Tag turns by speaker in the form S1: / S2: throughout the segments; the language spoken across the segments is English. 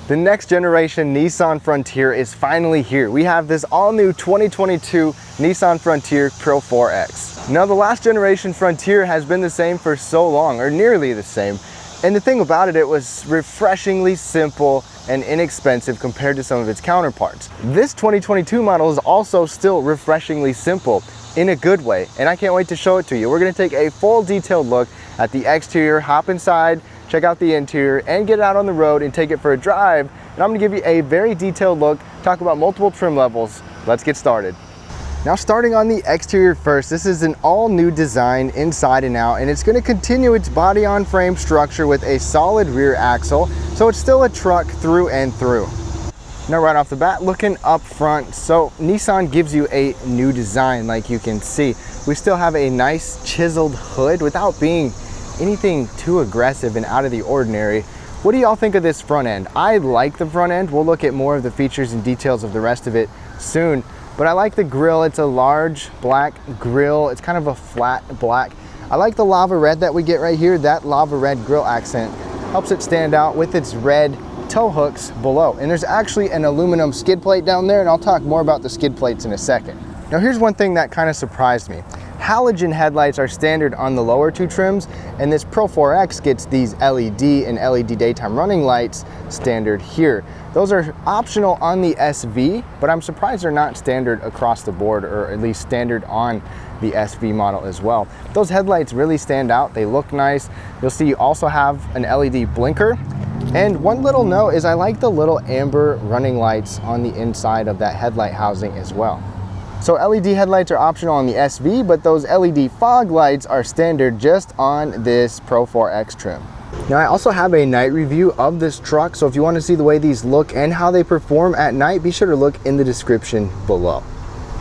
S1: The next generation Nissan Frontier is finally here. We have this all-new 2022 Nissan Frontier Pro 4X. Now, the last generation Frontier has been the same for so long, or nearly the same. And the thing about it, it was refreshingly simple and inexpensive compared to some of its counterparts. This 2022 model is also still refreshingly simple in a good way, and I can't wait to show it to you. We're gonna take a full detailed look at the exterior, hop inside, check out the interior, and get out on the road and take it for a drive. And I'm gonna give you a very detailed look, talk about multiple trim levels. Let's get started. Now, starting on the exterior first, this is an all new design inside and out, and it's gonna continue its body on frame structure with a solid rear axle. So it's still a truck through and through. Now, right off the bat, looking up front, so Nissan gives you a new design. Like you can see, we still have a nice chiseled hood without being anything too aggressive and out of the ordinary. What do y'all think of this front end? I like the front end. We'll look at more of the features and details of the rest of it soon, but I like the grille. It's a large black grille. It's kind of a flat black. I like the lava red that we get right here. That lava red grille accent helps it stand out with its red tow hooks below. And there's actually an aluminum skid plate down there, and I'll talk more about the skid plates in a second. Now, here's one thing that kind of surprised me. Halogen headlights are standard on the lower two trims, and this Pro 4X gets these LED and LED daytime running lights standard here. Those are optional on the SV, but I'm surprised they're not standard across the board, or at least standard on the SV model as well. Those headlights really stand out. They look nice. You'll see you also have an LED blinker. And one little note is I like the little amber running lights on the inside of that headlight housing as well. So LED headlights are optional on the SV, but those LED fog lights are standard just on this Pro 4X trim. Now, I also have a night review of this truck, so if you want to see the way these look and how they perform at night, be sure to look in the description below.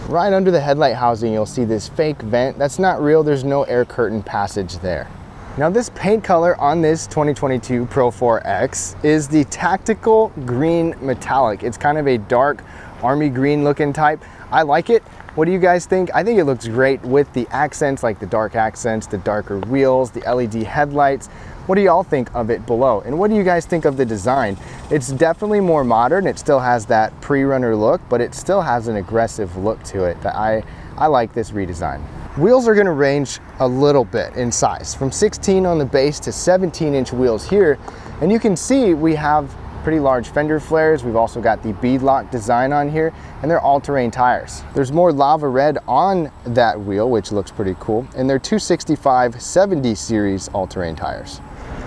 S1: Right under the headlight housing, you'll see this fake vent. That's not real. There's no air curtain passage there. Now, this paint color on this 2022 Pro 4X is the tactical green metallic. It's kind of a dark army green looking type. I like it. What do you guys think? I think it looks great with the accents, like the dark accents, the darker wheels, the LED headlights. What do y'all think of it below? And what do you guys think of the design? It's definitely more modern. It still has that pre-runner look, but it still has an aggressive look to it that I like this redesign. Wheels are gonna range a little bit in size, from 16 on the base to 17-inch wheels here. And you can see we have pretty large fender flares. We've also got the beadlock design on here, and they're all-terrain tires. There's more lava red on that wheel, which looks pretty cool, and they're 265/70 series all-terrain tires.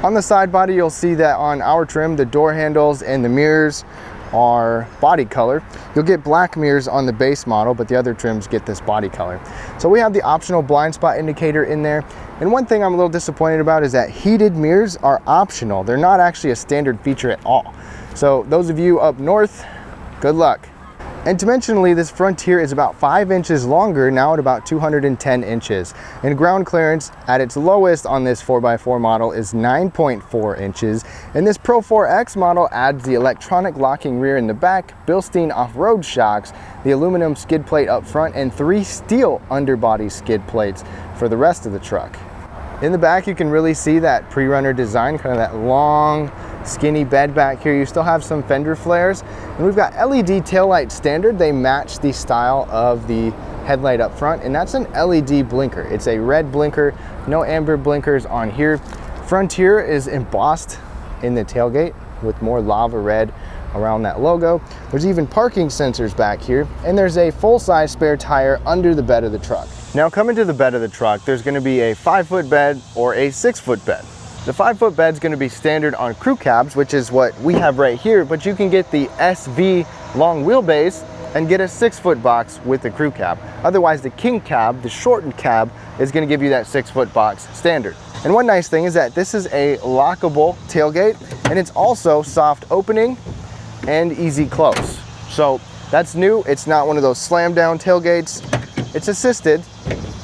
S1: On the side body, you'll see that on our trim, the door handles and the mirrors are body color. You'll get black mirrors on the base model, but the other trims get this body color. So we have the optional blind spot indicator in there. And one thing I'm a little disappointed about is that heated mirrors are optional. They're not actually a standard feature at all. So those of you up north, good luck. And dimensionally, this Frontier is about 5 inches longer, now at about 210 inches. And ground clearance at its lowest on this 4x4 model is 9.4 inches. And this Pro 4X model adds the electronic locking rear in the back, Bilstein off-road shocks, the aluminum skid plate up front, and 3 steel underbody skid plates for the rest of the truck. In the back, you can really see that pre-runner design, kind of that long, skinny bed back here. You still have some fender flares, and we've got LED taillight standard. They match the style of the headlight up front, and that's an LED blinker. It's a red blinker, no amber blinkers on here. Frontier is embossed in the tailgate with more lava red around that logo. There's even parking sensors back here, and there's a full-size spare tire under the bed of the truck. Now, coming to the bed of the truck, there's going to be a 5-foot bed or a 6-foot bed. The 5-foot bed is going to be standard on crew cabs, which is what we have right here, but you can get the SV long wheelbase and get a 6-foot box with the crew cab. Otherwise, the king cab, the shortened cab, is going to give you that 6-foot box standard. And one nice thing is that this is a lockable tailgate, and it's also soft opening and easy close. So that's new. It's not one of those slam down tailgates. It's assisted,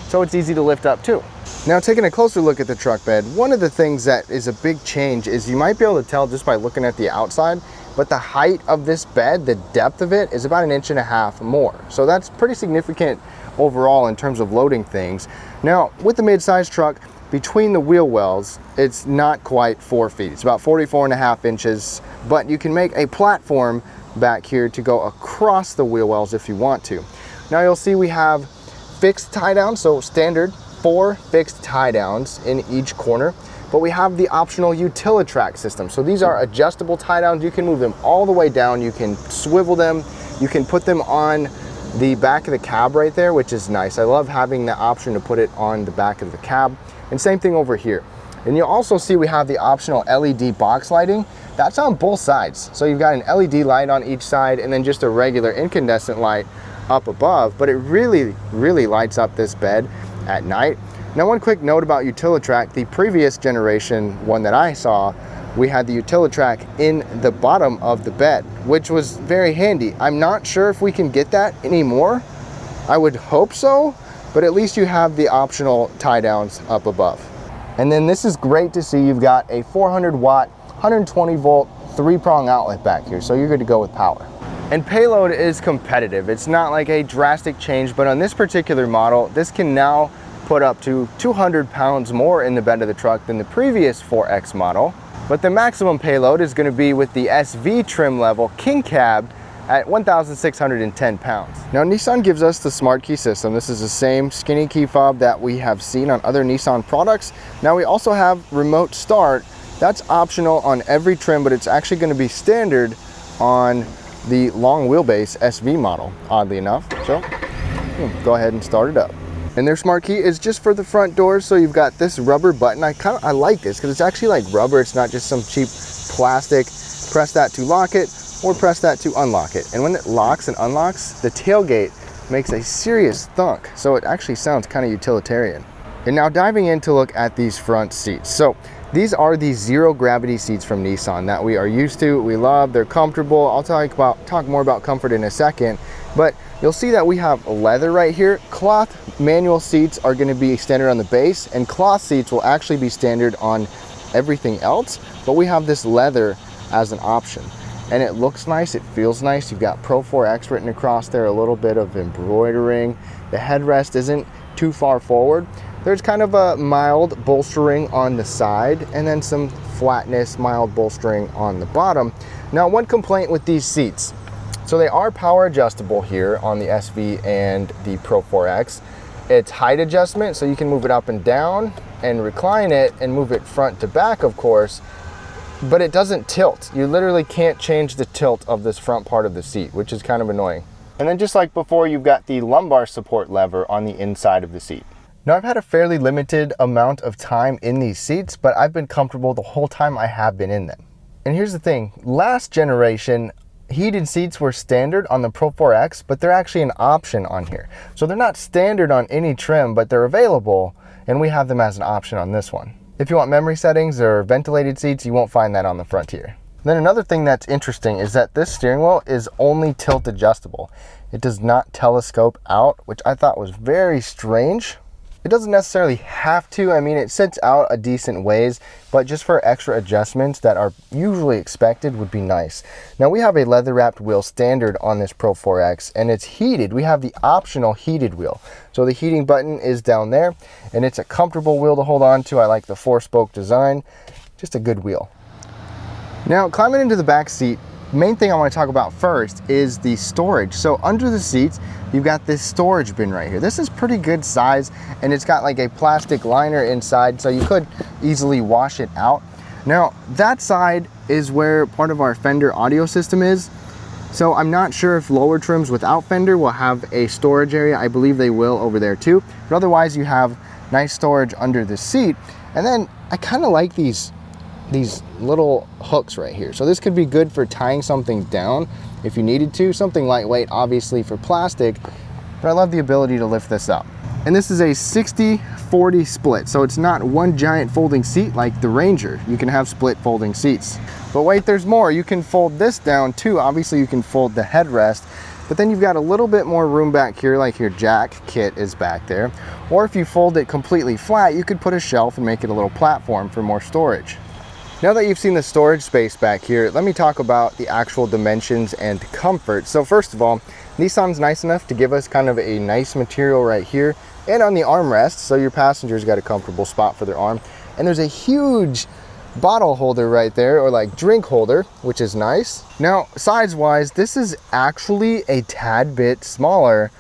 S1: so it's easy to lift up too. Now, taking a closer look at the truck bed, one of the things that is a big change is you might be able to tell just by looking at the outside, but the height of this bed, the depth of it, is about 1.5 inches more. So that's pretty significant overall in terms of loading things. Now, with the mid-size truck, between the wheel wells, it's not quite 4 feet. It's about 44.5 inches, but you can make a platform back here to go across the wheel wells if you want to. Now you'll see we have fixed tie downs, so standard 4 fixed tie downs in each corner, but we have the optional Utilitrack system. So these are adjustable tie downs. You can move them all the way down, you can swivel them, you can put them on the back of the cab right there, which is nice. I love having the option to put it on the back of the cab. And same thing over here. And you'll also see we have the optional LED box lighting. That's on both sides. So you've got an LED light on each side and then just a regular incandescent light up above, but it really lights up this bed at night. Now, one quick note about Utilitrack, the previous generation one that I saw, we had the Utilitrack in the bottom of the bed, which was very handy. I'm not sure if we can get that anymore. I would hope so, but at least you have the optional tie downs up above. And then this is great to see. You've got a 400 watt, 120 volt, 3-prong outlet back here, so you're good to go with power. And payload is competitive. It's not like a drastic change, but on this particular model, this can now put up to 200 pounds more in the bed of the truck than the previous 4X model. But the maximum payload is going to be with the SV trim level King Cab at 1,610 pounds. Now, Nissan gives us the smart key system. This is the same skinny key fob that we have seen on other Nissan products. Now we also have remote start. That's optional on every trim, but it's actually going to be standard on the long wheelbase SV model, oddly enough. So go ahead and start it up. And their smart key is just for the front doors. So you've got this rubber button. I like this because it's actually like rubber. It's not just some cheap plastic. Press that to lock it or press that to unlock it. And when it locks and unlocks, the tailgate makes a serious thunk. So it actually sounds kind of utilitarian. And now diving in to look at these front seats. So these are the zero gravity seats from Nissan that we are used to, we love, they're comfortable. I'll talk more about comfort in a second, but you'll see that we have leather right here. Cloth manual seats are going to be standard on the base, and cloth seats will actually be standard on everything else, but we have this leather as an option. And it looks nice, it feels nice. You've got Pro 4X written across there, a little bit of embroidering. The headrest isn't too far forward. There's kind of a mild bolstering on the side and then some flatness, mild bolstering on the bottom. Now, one complaint with these seats. So they are power adjustable here on the SV and the Pro 4X. It's height adjustment, so you can move it up and down and recline it and move it front to back, of course, but it doesn't tilt. You literally can't change the tilt of this front part of the seat, which is kind of annoying. And then just like before, you've got the lumbar support lever on the inside of the seat. Now, I've had a fairly limited amount of time in these seats, but I've been comfortable the whole time I have been in them. And here's the thing, last generation, heated seats were standard on the Pro 4X, but they're actually an option on here. So they're not standard on any trim, but they're available, and we have them as an option on this one. If you want memory settings or ventilated seats, you won't find that on the Frontier. Then another thing that's interesting is that this steering wheel is only tilt adjustable. It does not telescope out, which I thought was very strange. It doesn't necessarily have to. I mean, it sits out a decent ways, but just for extra adjustments that are usually expected would be nice. Now, we have a leather wrapped wheel standard on this Pro 4X, and it's heated. We have the optional heated wheel. So the heating button is down there, and it's a comfortable wheel to hold on to. I like the 4-spoke design, just a good wheel. Now, climbing into the back seat, main thing I want to talk about first is the storage. So under the seats, you've got this storage bin right here. This is pretty good size, and it's got like a plastic liner inside, so you could easily wash it out. Now, that side is where part of our Fender audio system is. So I'm not sure if lower trims without Fender will have a storage area. I believe they will over there too. But otherwise, you have nice storage under the seat. And then I kind of like these little hooks right here. So this could be good for tying something down if you needed to, something lightweight obviously for plastic, but I love the ability to lift this up. And this is a 60-40 split, so it's not one giant folding seat like the Ranger. You can have split folding seats. But wait, there's more. You can fold this down too. Obviously you can fold the headrest, but then you've got a little bit more room back here, like your jack kit is back there. Or if you fold it completely flat, you could put a shelf and make it a little platform for more storage. Now that you've seen the storage space back here, let me talk about the actual dimensions and comfort. So first of all, Nissan's nice enough to give us kind of a nice material right here. and on the armrest, so your passenger's got a comfortable spot for their arm. And there's a huge bottle holder right there, or like drink holder, which is nice. Now, size-wise, this is actually a tad bit smaller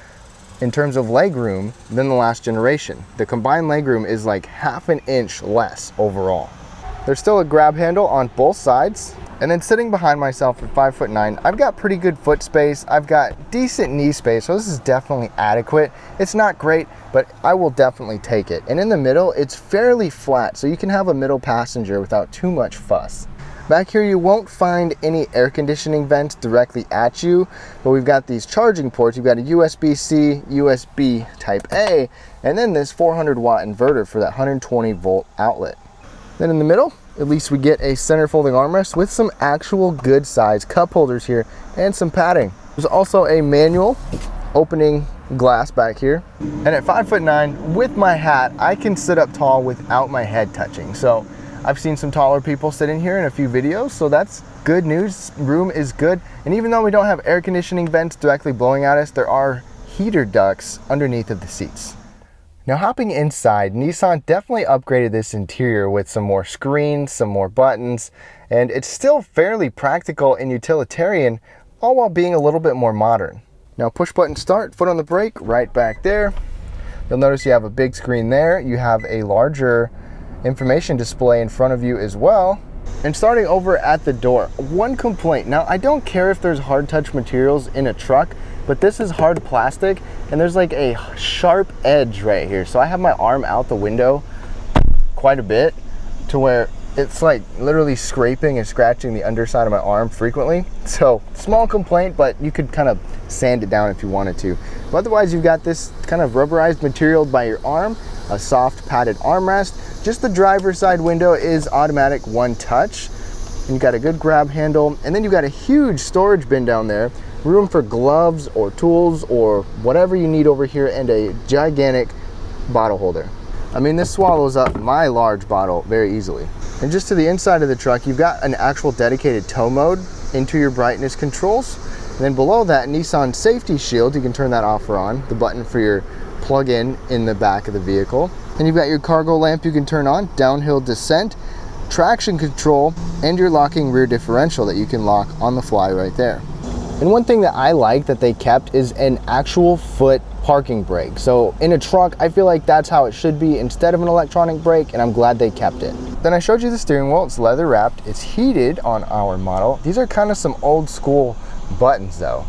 S1: in terms of legroom than the last generation. The combined legroom is like ½ an inch less overall. There's still a grab handle on both sides. And then sitting behind myself at 5'9", I've got pretty good foot space. I've got decent knee space, so this is definitely adequate. It's not great, but I will definitely take it. And in the middle, it's fairly flat, so you can have a middle passenger without too much fuss. Back here, you won't find any air conditioning vents directly at you, but we've got these charging ports. You've got a USB-C, USB Type A, and then this 400-watt inverter for that 120-volt outlet. Then in the middle, at least we get a center folding armrest with some actual good size cup holders here and some padding. There's also a manual opening glass back here. And at 5'9", with my hat, I can sit up tall without my head touching. So I've seen some taller people sit in here in a few videos, so that's good news. Room is good. And even though we don't have air conditioning vents directly blowing at us, there are heater ducts underneath of the seats. Now, hopping inside, Nissan definitely upgraded this interior with some more screens, some more buttons, and it's still fairly practical and utilitarian, all while being a little bit more modern. Now, push button start, foot on the brake, right back there. You'll notice you have a big screen there. You have a larger information display in front of you as well. And starting over at the door, one complaint. Now, I don't care if there's hard touch materials in a truck, but this is hard plastic and there's like a sharp edge right here. So I have my arm out the window quite a bit to where it's like literally scraping and scratching the underside of my arm frequently. So small complaint, but you could kind of sand it down if you wanted to. But otherwise, you've got this kind of rubberized material by your arm, a soft padded armrest. Just the driver's side window is automatic one touch. And you've got a good grab handle. And then you've got a huge storage bin down there. Room for gloves or tools or whatever you need over here, and a gigantic bottle holder. I mean, this swallows up my large bottle very easily. And just to the inside of the truck, you've got an actual dedicated tow mode, interior brightness controls. And then below that, Nissan safety shield, you can turn that off or on, the button for your plug-in in the back of the vehicle. And you've got your cargo lamp you can turn on, downhill descent, traction control, and your locking rear differential that you can lock on the fly right there. And one thing that I like that they kept is an actual foot parking brake. So in a truck, I feel like that's how it should be instead of an electronic brake, and I'm glad they kept it. Then I showed you the steering wheel. It's leather wrapped. It's heated on our model. These are kind of some old school buttons though.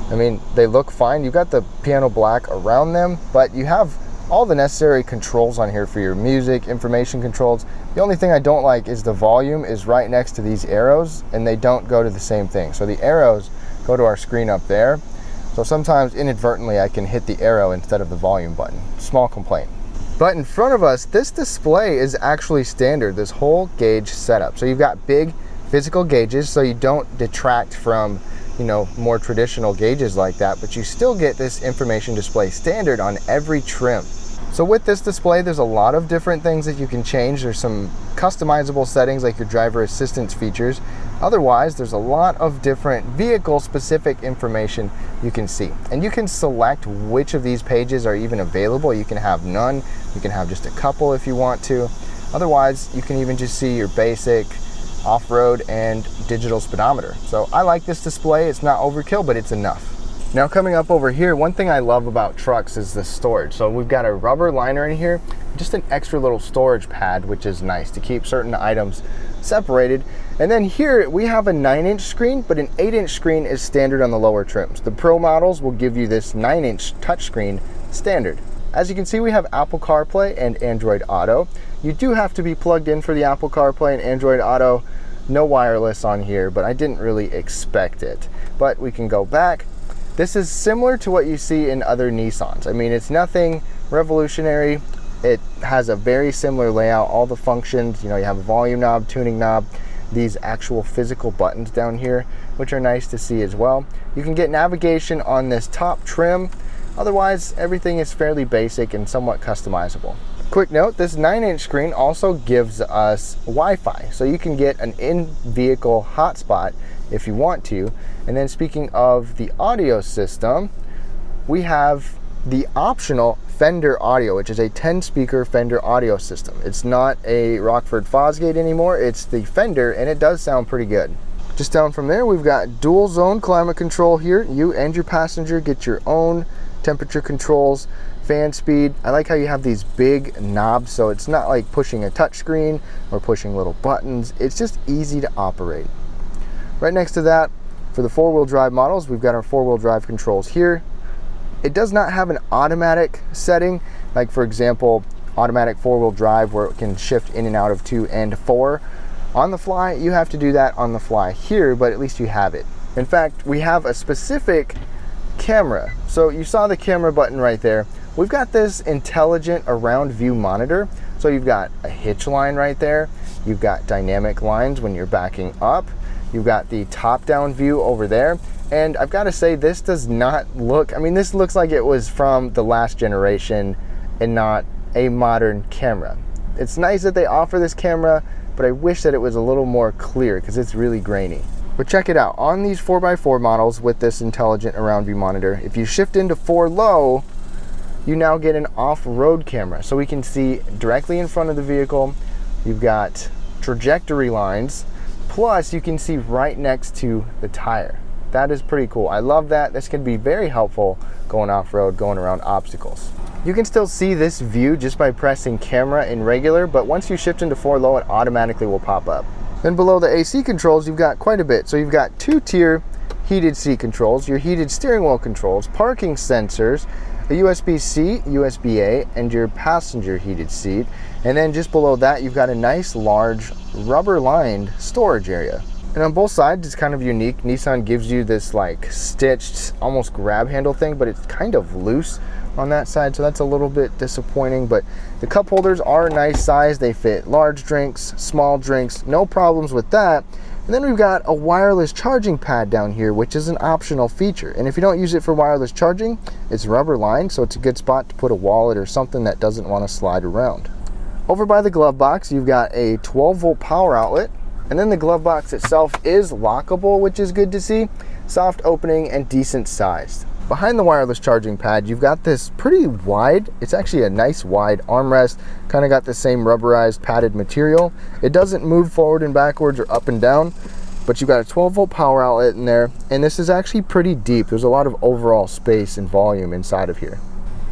S1: I mean, they look fine. You've got the piano black around them, but you have all the necessary controls on here for your music, information controls. The only thing I don't like is the volume is right next to these arrows, and they don't go to the same thing. So the arrows go to our screen up there. So sometimes inadvertently I can hit the arrow instead of the volume button. Small complaint. But in front of us, this display is actually standard, this whole gauge setup. So you've got big physical gauges, so you don't detract from, you know, more traditional gauges like that, but you still get this information display standard on every trim. So with this display, there's a lot of different things that you can change. There's some customizable settings like your driver assistance features. Otherwise, there's a lot of different vehicle-specific information you can see. And you can select which of these pages are even available. You can have none. You can have just a couple if you want to. Otherwise, you can even just see your basic off-road and digital speedometer. So I like this display. It's not overkill, but it's enough. Now coming up over here, one thing I love about trucks is the storage. So we've got a rubber liner in here, just an extra little storage pad, which is nice to keep certain items separated. And then here we have a 9-inch screen, but an 8-inch screen is standard on the lower trims. The Pro models will give you this 9-inch touchscreen standard. As you can see, we have Apple CarPlay and Android Auto. You do have to be plugged in for the Apple CarPlay and Android Auto. No wireless on here, but I didn't really expect it. But we can go back. This is similar to what you see in other Nissans. I mean, it's nothing revolutionary. It has a very similar layout, all the functions. You know, you have a volume knob, tuning knob, these actual physical buttons down here, which are nice to see as well. You can get navigation on this top trim. Otherwise, everything is fairly basic and somewhat customizable. Quick note, this 9-inch screen also gives us Wi-Fi, so you can get an in-vehicle hotspot if you want to. And then speaking of the audio system, we have the optional Fender audio, which is a 10-speaker Fender audio system. It's not a Rockford Fosgate anymore, it's the Fender, and it does sound pretty good. Just down from there, we've got dual zone climate control here. You and your passenger get your own temperature controls, fan speed. I like how you have these big knobs, so it's not like pushing a touch screen or pushing little buttons. It's just easy to operate. Right next to that, for the four-wheel drive models, we've got our four-wheel drive controls here. It does not have an automatic setting, like for example, automatic four-wheel drive where it can shift in and out of 2 and 4. On the fly, you have to do that on the fly here, but at least you have it. In fact, we have a specific camera. So you saw the camera button right there. We've got this intelligent around view monitor. So you've got a hitch line right there. You've got dynamic lines when you're backing up. You've got the top-down view over there. And I've got to say, this does not look, I mean, this looks like it was from the last generation and not a modern camera. It's nice that they offer this camera, but I wish that it was a little more clear because it's really grainy. But check it out, on these 4x4 models with this intelligent around view monitor, if you shift into 4 low, you now get an off-road camera. So we can see directly in front of the vehicle. You've got trajectory lines, plus you can see right next to the tire. That is pretty cool. I love that. This can be very helpful going off-road, going around obstacles. You can still see this view just by pressing camera in regular, but once you shift into 4 low, it automatically will pop up. Then below the AC controls, you've got quite a bit. So you've got 2-tier heated seat controls, your heated steering wheel controls, parking sensors, a USB-C, USB-A, and your passenger heated seat. And then just below that, you've got a nice large rubber-lined storage area. And on both sides, it's kind of unique. Nissan gives you this like stitched, almost grab handle thing, but it's kind of loose on that side, so that's a little bit disappointing. But the cup holders are a nice size. They fit large drinks, small drinks, no problems with that. And then we've got a wireless charging pad down here, which is an optional feature. And if you don't use it for wireless charging, it's rubber lined, so it's a good spot to put a wallet or something that doesn't want to slide around. Over by the glove box, you've got a 12-volt power outlet. And then the glove box itself is lockable, which is good to see. Soft opening and decent sized. Behind the wireless charging pad, you've got this pretty wide, it's actually a nice wide armrest, kind of got the same rubberized padded material. It doesn't move forward and backwards or up and down, but you've got a 12-volt power outlet in there, and this is actually pretty deep. There's a lot of overall space and volume inside of here.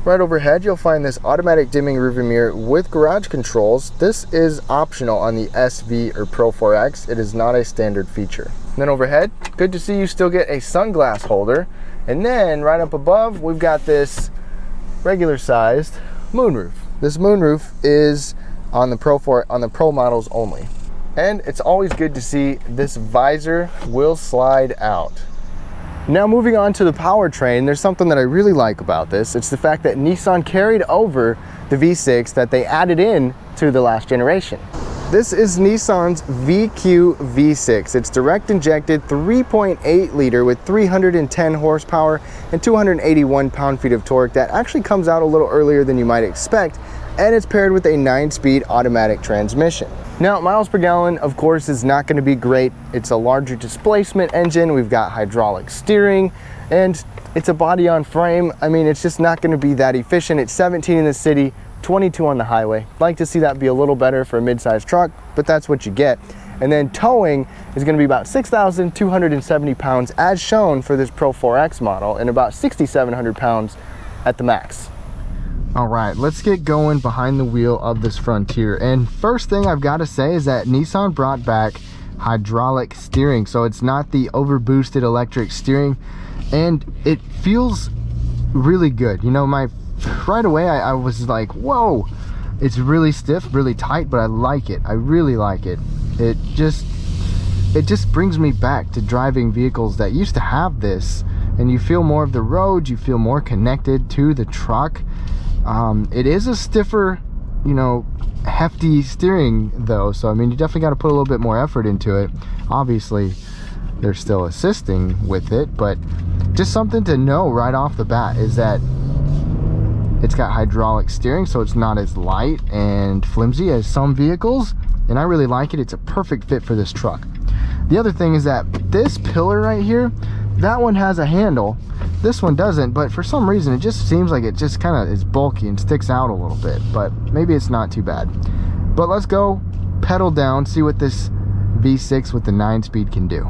S1: Right overhead, you'll find this automatic dimming rearview mirror with garage controls. This is optional on the SV or Pro 4X. It is not a standard feature. And then overhead, good to see you still get a sunglass holder. And then right up above, we've got this regular sized moonroof. This moonroof is on the Pro models only. And it's always good to see this visor will slide out. Now moving on to the powertrain, there's something that I really like about this. It's the fact that Nissan carried over the V6 that they added in to the last generation. This is Nissan's VQ V6. It's direct injected 3.8 liter with 310 horsepower and 281 pound-feet of torque. That actually comes out a little earlier than you might expect, and it's paired with a 9-speed automatic transmission. Now, miles per gallon, of course, is not going to be great. It's a larger displacement engine. We've got hydraulic steering, and it's a body on frame. I mean, it's just not going to be that efficient. It's 17 in the city, 22 on the highway. Like to see that be a little better for a mid-sized truck, but that's what you get. And then towing is going to be about 6,270 pounds as shown for this Pro 4X model, and about 6,700 pounds at the max. All right, let's get going behind the wheel of this Frontier. And first thing I've got to say is that Nissan brought back hydraulic steering. So it's not the overboosted electric steering, and it feels really good. You know, right away I was like, whoa, it's really stiff, really tight, but I like it. I really like it. It just brings me back to driving vehicles that used to have this, and you feel more of the road, you feel more connected to the truck. It is a stiffer, you know, hefty steering though, so I mean, you definitely got to put a little bit more effort into it. Obviously they're still assisting with it, but just something to know right off the bat is that it's got hydraulic steering, so it's not as light and flimsy as some vehicles, and I really like it. It's a perfect fit for this truck. The other thing is that this pillar right here, that one has a handle, This one doesn't, but for some reason it just seems like it just kind of is bulky and sticks out a little bit, but maybe it's not too bad. But let's go pedal down, see what this V6 with the 9-speed can do.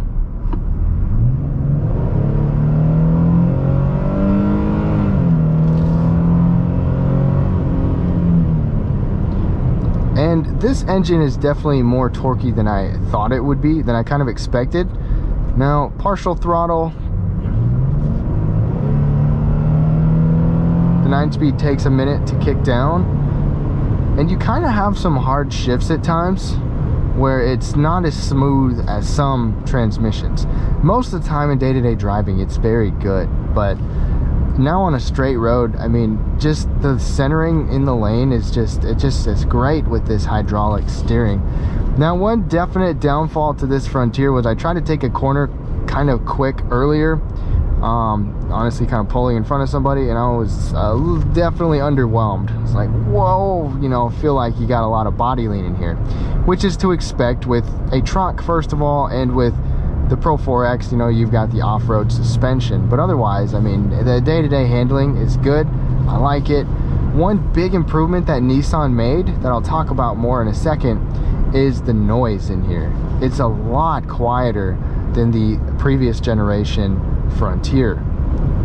S1: And this engine is definitely more torquey than I thought it would be, than I kind of expected. Now, partial throttle. The 9-speed takes a minute to kick down. And you kind of have some hard shifts at times where it's not as smooth as some transmissions. Most of the time in day-to-day driving, it's very good. But now on a straight road, I mean, just the centering in the lane is it's great with this hydraulic steering. Now, one definite downfall to this Frontier was I tried to take a corner kind of quick earlier, honestly kind of pulling in front of somebody, and I was definitely underwhelmed. It's like, whoa, you know, feel like you got a lot of body lean in here, which is to expect with a truck, first of all, and with the Pro 4X, you know, you've got the off-road suspension. But otherwise, I mean, the day-to-day handling is good. I like it. One big improvement that Nissan made that I'll talk about more in a second is the noise in here. It's a lot quieter than the previous generation Frontier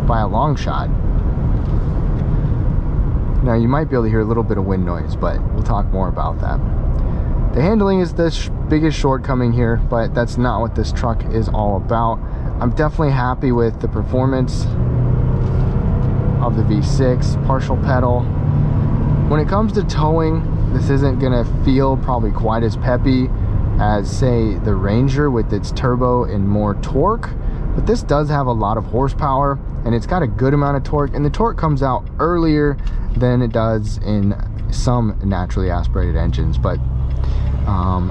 S1: by a long shot. Now, you might be able to hear a little bit of wind noise, but we'll talk more about that. The handling is the biggest shortcoming here, but that's not what this truck is all about. I'm definitely happy with the performance of the V6, partial pedal. When it comes to towing, this isn't gonna feel probably quite as peppy as, say, the Ranger with its turbo and more torque, but this does have a lot of horsepower and it's got a good amount of torque, and the torque comes out earlier than it does in some naturally aspirated engines. But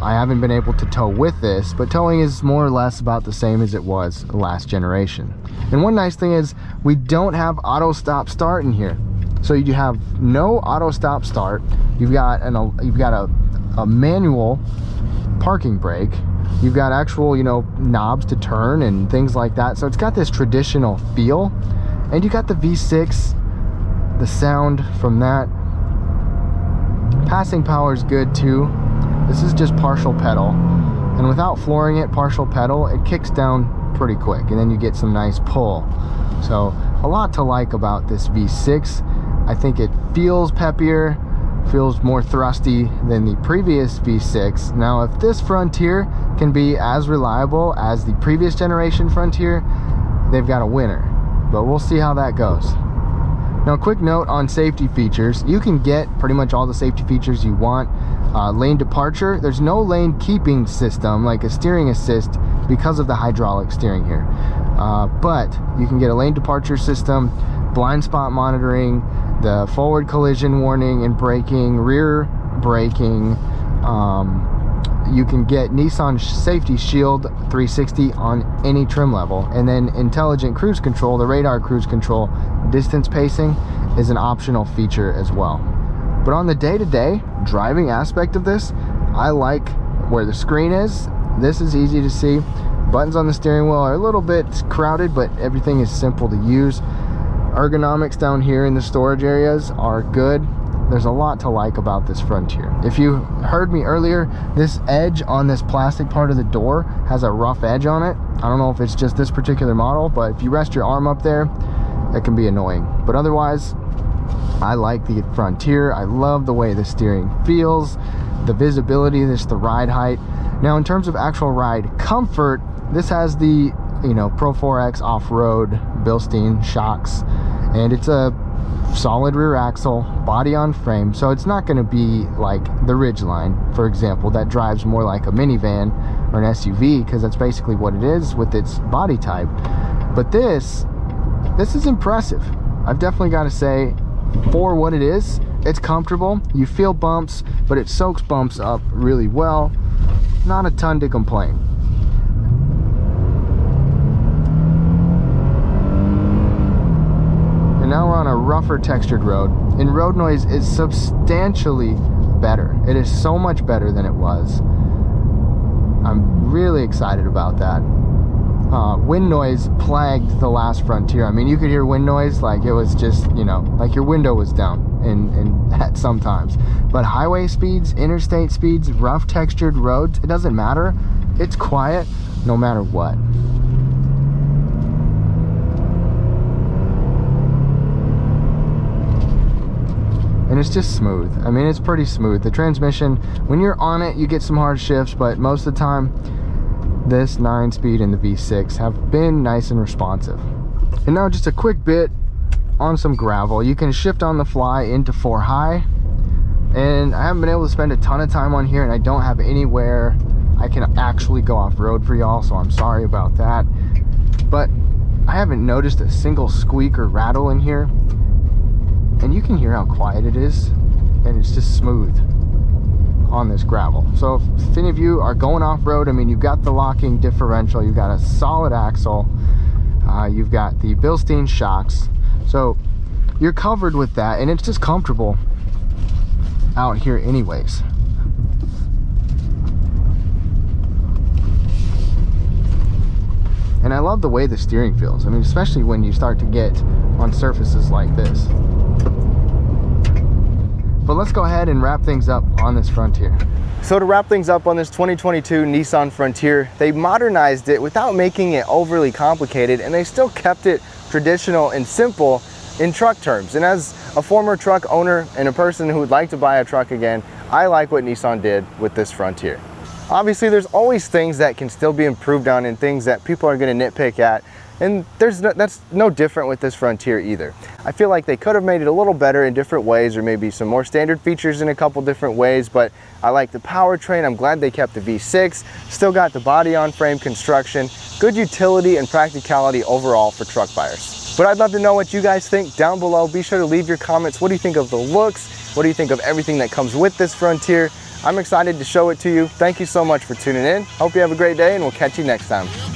S1: I haven't been able to tow with this, but towing is more or less about the same as it was last generation. And one nice thing is we don't have auto stop start in here. So you have no auto stop start. You've got a manual parking brake. You've got actual, you know, knobs to turn and things like that. So it's got this traditional feel. And you got the V6, the sound from that. Passing power is good too. This is just partial pedal, and without flooring it, partial pedal, it kicks down pretty quick, and then you get some nice pull. So a lot to like about this V6. I think it feels peppier, feels more thrusty than the previous V6. Now, if this Frontier can be as reliable as the previous generation Frontier, they've got a winner, but we'll see how that goes. Now, a quick note on safety features. You can get pretty much all the safety features you want. Lane departure, there's no lane keeping system like a steering assist because of the hydraulic steering here. But you can get a lane departure system, blind spot monitoring, the forward collision warning and braking, rear braking. You can get Nissan Safety Shield 360 on any trim level, and then intelligent cruise control, the radar cruise control, distance pacing is an optional feature as well. But on the day-to-day driving aspect of this, I like where the screen is. This is easy to see. Buttons on the steering wheel are a little bit crowded, but everything is simple to use. Ergonomics down here in the storage areas are good. There's a lot to like about this Frontier. If you heard me earlier, this edge on this plastic part of the door has a rough edge on it. I don't know if it's just this particular model, but if you rest your arm up there, it can be annoying. But otherwise, I like the Frontier. I love the way the steering feels, the visibility, the ride height. Now, in terms of actual ride comfort, this has the, you know, Pro 4X off-road Bilstein shocks, and it's a solid rear axle, body on frame, so it's not going to be like the Ridgeline, for example, that drives more like a minivan or an SUV, because that's basically what it is with its body type. But this is impressive. I've definitely got to say, for what it is, it's comfortable. You feel bumps, but it soaks bumps up really well. Not a ton to complain. And now we're on a rougher textured road, and road noise is substantially better. It is so much better than it was. I'm really excited about that. wind noise plagued the last Frontier. I mean, you could hear wind noise like it was just, you know, like your window was down in at sometimes. But highway speeds, interstate speeds, rough textured roads, it doesn't matter. It's quiet no matter what. And it's just smooth. I mean, it's pretty smooth. The transmission, when you're on it, you get some hard shifts, but most of the time, this 9-speed and the V6 have been nice and responsive. And now just a quick bit on some gravel. You can shift on the fly into 4 high, and I haven't been able to spend a ton of time on here, and I don't have anywhere I can actually go off-road for y'all, so I'm sorry about that. But I haven't noticed a single squeak or rattle in here. And you can hear how quiet it is, and it's just smooth on this gravel. So if any of you are going off-road, I mean, you've got the locking differential, you've got a solid axle, you've got the Bilstein shocks, so you're covered with that, and it's just comfortable out here anyways. And I love the way the steering feels. I mean, especially when you start to get on surfaces like this. But let's go ahead and wrap things up on this Frontier. So to wrap things up on this 2022 Nissan Frontier, they modernized it without making it overly complicated, and they still kept it traditional and simple in truck terms. And as a former truck owner and a person who would like to buy a truck again, I like what Nissan did with this Frontier. Obviously, there's always things that can still be improved on and things that people are going to nitpick at, and that's no different with this Frontier either. I feel like they could have made it a little better in different ways, or maybe some more standard features in a couple different ways, but I like the powertrain. I'm glad they kept the V6, still got the body on frame construction, good utility and practicality overall for truck buyers. But I'd love to know what you guys think down below. Be sure to leave your comments. What do you think of the looks? What do you think of everything that comes with this Frontier? I'm excited to show it to you. Thank you so much for tuning in. Hope you have a great day, and we'll catch you next time.